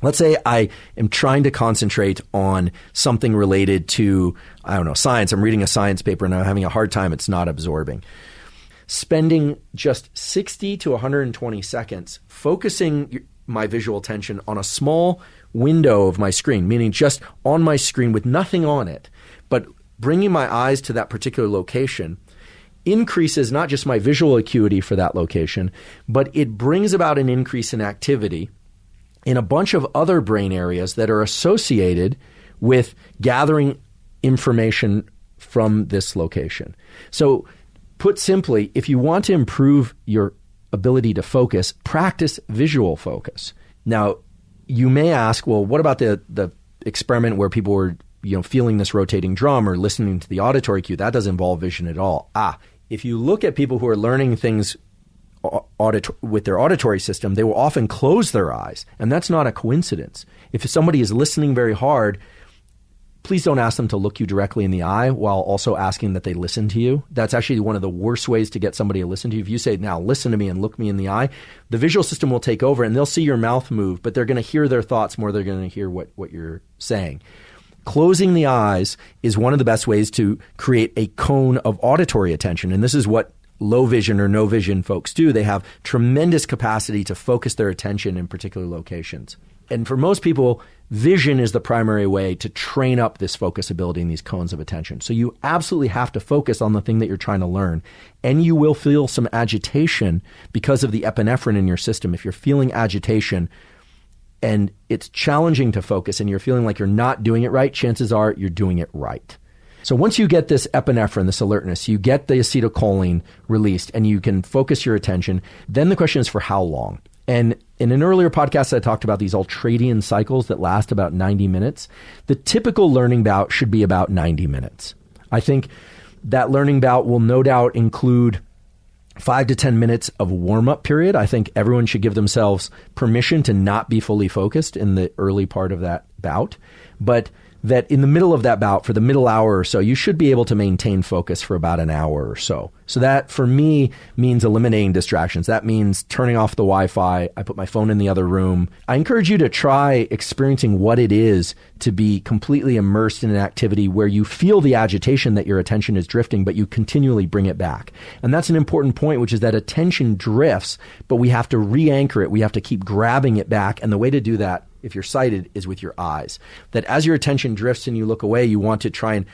Let's say I am trying to concentrate on something related to, I don't know, science. I'm reading a science paper and I'm having a hard time. It's not absorbing. Spending just 60 to 120 seconds focusing my visual attention on a small window of my screen, meaning just on my screen with nothing on it, but bringing my eyes to that particular location increases not just my visual acuity for that location, but it brings about an increase in activity in a bunch of other brain areas that are associated with gathering information from this location. So put simply, if you want to improve your ability to focus, practice visual focus. Now, you may ask, well, what about the experiment where people were feeling this rotating drum or listening to the auditory cue? That doesn't involve vision at all. If you look at people who are learning things with their auditory system, they will often close their eyes. And that's not a coincidence. If somebody is listening very hard, please don't ask them to look you directly in the eye while also asking that they listen to you. That's actually one of the worst ways to get somebody to listen to you. If you say, now listen to me and look me in the eye, the visual system will take over and they'll see your mouth move, but they're going to hear their thoughts more than they're going to hear what you're saying. Closing the eyes is one of the best ways to create a cone of auditory attention. And this is what low vision or no vision folks do. They have tremendous capacity to focus their attention in particular locations. And for most people, vision is the primary way to train up this focus ability in these cones of attention. So you absolutely have to focus on the thing that you're trying to learn. And you will feel some agitation because of the epinephrine in your system. If you're feeling agitation and it's challenging to focus and you're feeling like you're not doing it right, chances are you're doing it right. So once you get this epinephrine, this alertness, you get the acetylcholine released and you can focus your attention, then the question is for how long? And in an earlier podcast, I talked about these ultradian cycles that last about 90 minutes. The typical learning bout should be about 90 minutes. I think that learning bout will no doubt include 5 to 10 minutes of warm-up period. I think everyone should give themselves permission to not be fully focused in the early part of that bout, but that in the middle of that bout, for the middle hour or so, you should be able to maintain focus for about an hour or so. So that, for me, means eliminating distractions. That means turning off the Wi-Fi. I put my phone in the other room. I encourage you to try experiencing what it is to be completely immersed in an activity where you feel the agitation that your attention is drifting, but you continually bring it back. And that's an important point, which is that attention drifts, but we have to re-anchor it. We have to keep grabbing it back. And the way to do that, if you're sighted, is with your eyes. That as your attention drifts and you look away, you want to try and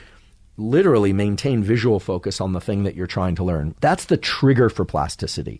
literally maintain visual focus on the thing that you're trying to learn. That's the trigger for plasticity.